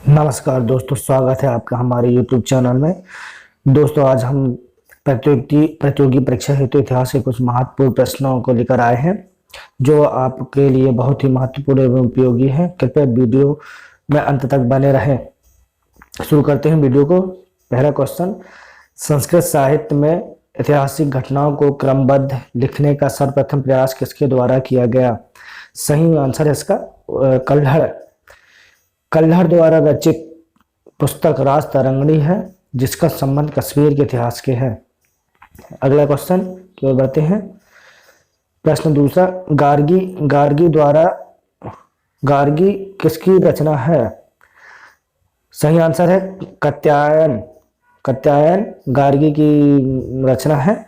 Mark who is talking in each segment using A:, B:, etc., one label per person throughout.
A: नमस्कार दोस्तों, स्वागत है आपका हमारे YouTube चैनल में। दोस्तों, आज हम प्रतियोगी परीक्षा हेतु इतिहास के कुछ महत्वपूर्ण प्रश्नों को लेकर आए हैं जो आपके लिए बहुत ही महत्वपूर्ण एवं उपयोगी है। कृपया वीडियो में अंत तक बने रहें। शुरू करते हैं वीडियो को। पहला क्वेश्चन, संस्कृत साहित्य में ऐतिहासिक घटनाओं को क्रमबद्ध लिखने का सर्वप्रथम प्रयास किसके द्वारा किया गया? सही आंसर है इसका कल्हड़ द्वारा रचित पुस्तक राज तरंगिणी है, जिसका संबंध कश्मीर के इतिहास के है। अगला क्वेश्चन की ओर बढ़ते हैं। प्रश्न दूसरा, गार्गी किसकी रचना है? सही आंसर है कात्यायन गार्गी की रचना है।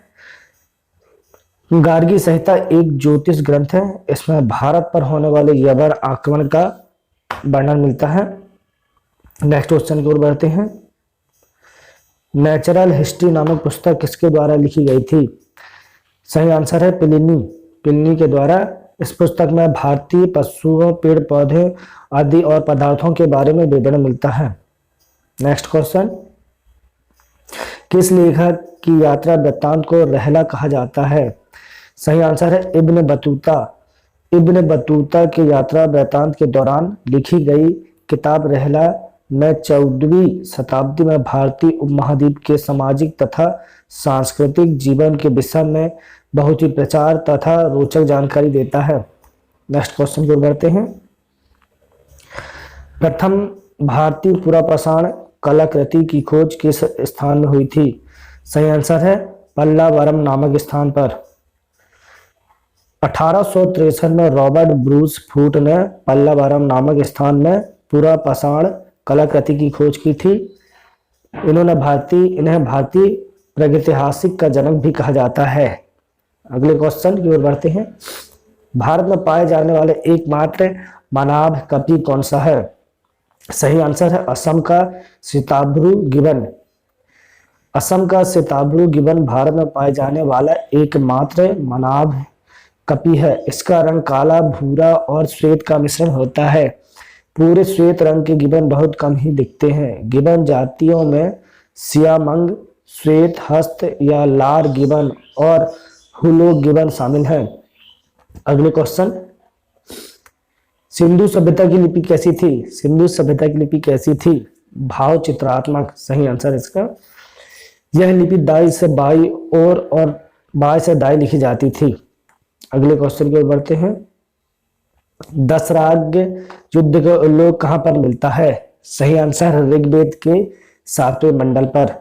A: गार्गी संहिता एक ज्योतिष ग्रंथ है। इसमें भारत पर होने वाले यवन आक्रमण का वर्णन मिलता है। नेक्स्ट क्वेश्चन की ओर बढ़ते हैं। नेचुरल हिस्ट्री नामक पुस्तक किसके द्वारा लिखी गई थी? सही आंसर है प्लिनी के द्वारा। इस पुस्तक में भारतीय पशुओं, पेड़ पौधे आदि और पदार्थों के बारे में विवरण मिलता है। नेक्स्ट क्वेश्चन, किस लेखक की यात्रा वृत्तांत को रहला कहा जाता है? सही आंसर है इब्न बतूता की यात्रा वृत्तांत के दौरान लिखी गई किताब रहला में 14वीं शताब्दी में भारतीय उपमहाद्वीप के सामाजिक तथा सांस्कृतिक जीवन के विषय में बहुत ही प्रचार तथा रोचक जानकारी देता है। नेक्स्ट क्वेश्चन की ओर बढ़ते हैं। प्रथम भारतीय पुरापाषाण कलाकृति की खोज किस स्थान में हुई थी? सही आंसर है पल्लावरम नामक स्थान पर। 1863 में रॉबर्ट ब्रूस फूट ने पल्लावरम नामक स्थान में पुरापाषाण कलाकृति की खोज की थी। इन्हें भारतीय प्रागैतिहासिक का जनक भी कहा जाता है। अगले क्वेश्चन की ओर बढ़ते हैं। भारत में पाए जाने वाले एकमात्र मनाभ कपि कौन सा है? सही आंसर है असम का सिताब्रू गिबन भारत में पाए जाने वाला एकमात्र मनाभ कपि है। इसका रंग काला, भूरा और श्वेत का मिश्रण होता है। पूरे श्वेत रंग के गिबन बहुत कम ही दिखते हैं। गिबन जातियों में सियामंग, श्वेत हस्त या लार गिबन और हुलो गिबन शामिल हैं। अगले क्वेश्चन, सिंधु सभ्यता की लिपि कैसी थी? भाव चित्रात्मक। सही आंसर इसका। यह लिपि दाई से बाई और बाई से दाई लिखी जाती थी। अगले क्वेश्चन की ओर बढ़ते हैं। दशराग्य युद्ध का उल्लेख कहां पर मिलता है? सही आंसर ऋग्वेद के 7वें मंडल पर।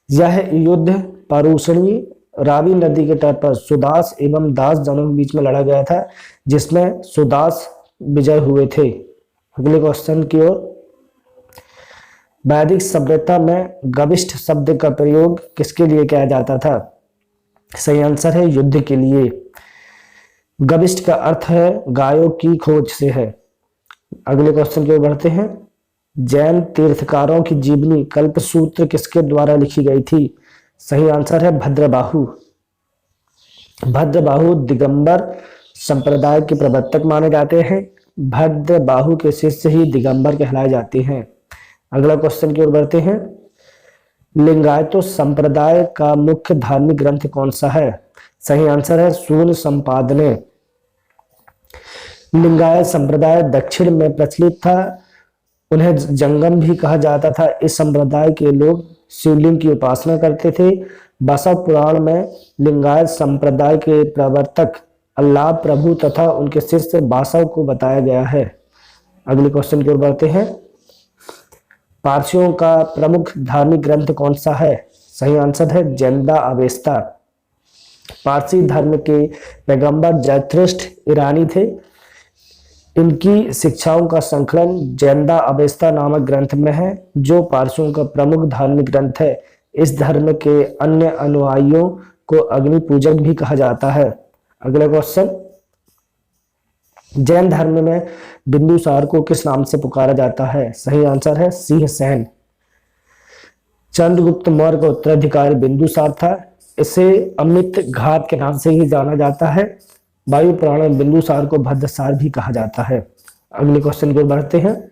A: यह युद्ध परुषणी रावी नदी के तट पर सुदास एवं दास जनों के बीच में लड़ा गया था, जिसमें सुदास विजय हुए थे। अगले क्वेश्चन की ओर। वैदिक सभ्यता में गविष्ठ शब्द का प्रयोग किसके लिए किया जाता था? सही आंसर है युद्ध के लिए। गविष्ठ का अर्थ है गायों की खोज से है। अगले क्वेश्चन की ओर बढ़ते हैं। जैन तीर्थकारों की जीवनी कल्पसूत्र किसके द्वारा लिखी गई थी? सही आंसर है भद्रबाहु दिगंबर संप्रदाय के प्रवर्तक माने जाते हैं। भद्रबाहु के शिष्य ही दिगंबर कहलाए जाते हैं। अगला क्वेश्चन की ओर बढ़ते हैं। लिंगायतों संप्रदाय का मुख्य धार्मिक ग्रंथ कौन सा है? सही आंसर है शून्य संपादने। लिंगायत संप्रदाय दक्षिण में प्रचलित था। उन्हें जंगम भी कहा जाता था। इस संप्रदाय के लोग शिवलिंग की उपासना करते थे। बसव पुराण में लिंगायत संप्रदाय के प्रवर्तक अल्लाह प्रभु तथा उनके शिष्य बासव को बताया गया है। अगले क्वेश्चन की ओर बढ़ते हैं। पारसियों का प्रमुख धार्मिक ग्रंथ कौन सा है? सही आंसर है जेंदा अवेस्ता। पारसी धर्म के पैगंबर जरथुस्त्र ईरानी थे। इनकी शिक्षाओं का संकलन जेंदा अवेस्ता नामक ग्रंथ में है, जो पारसियों का प्रमुख धार्मिक ग्रंथ है। इस धर्म के अन्य अनुयायियों को अग्नि पूजक भी कहा जाता है। अगला क्वेश्चन, जैन धर्म में बिंदुसार को किस नाम से पुकारा जाता है? सही आंसर है सिंह सेन। चंद्रगुप्त मौर्य का उत्तराधिकारी बिंदुसार था। इसे अमित घात के नाम से ही जाना जाता है। वायु पुराण में बिंदुसार को भद्रसार भी कहा जाता है। अगले क्वेश्चन की ओर बढ़ते हैं।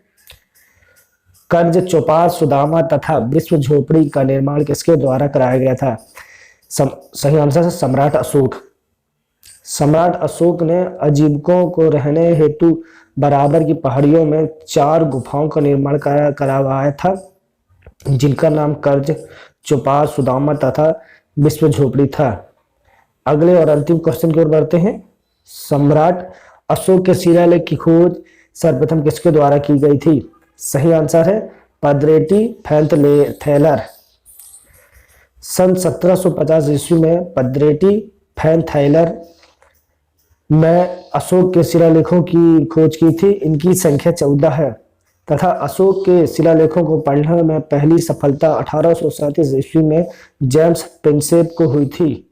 A: कर्ज, चौपाल, सुदामा तथा विश्व झोपड़ी का निर्माण किसके द्वारा कराया गया था? सही आंसर है सम्राट अशोक। सम्राट अशोक ने अजीवकों को रहने हेतु बराबर की पहाड़ियों में 4 गुफाओं का निर्माण करवाया था, जिनका नाम कर्ज, चौपाल, सुदामा तथा विश्व झोपड़ी था। अगले और अंतिम क्वेश्चन की ओर बढ़ते हैं। सम्राट अशोक के शिलालेख की खोज सर्वप्रथम किसके द्वारा की गई थी? सही आंसर है पद्रेटी फैंथैलर। सन 1750 ईस्वी में पद्रेटी फैंथैलर में अशोक के शिलालेखों की खोज की थी। इनकी संख्या 14 है तथा अशोक के शिलालेखों को पढ़ने में पहली सफलता 1837 ईस्वी में जेम्स प्रिंसेप को हुई थी।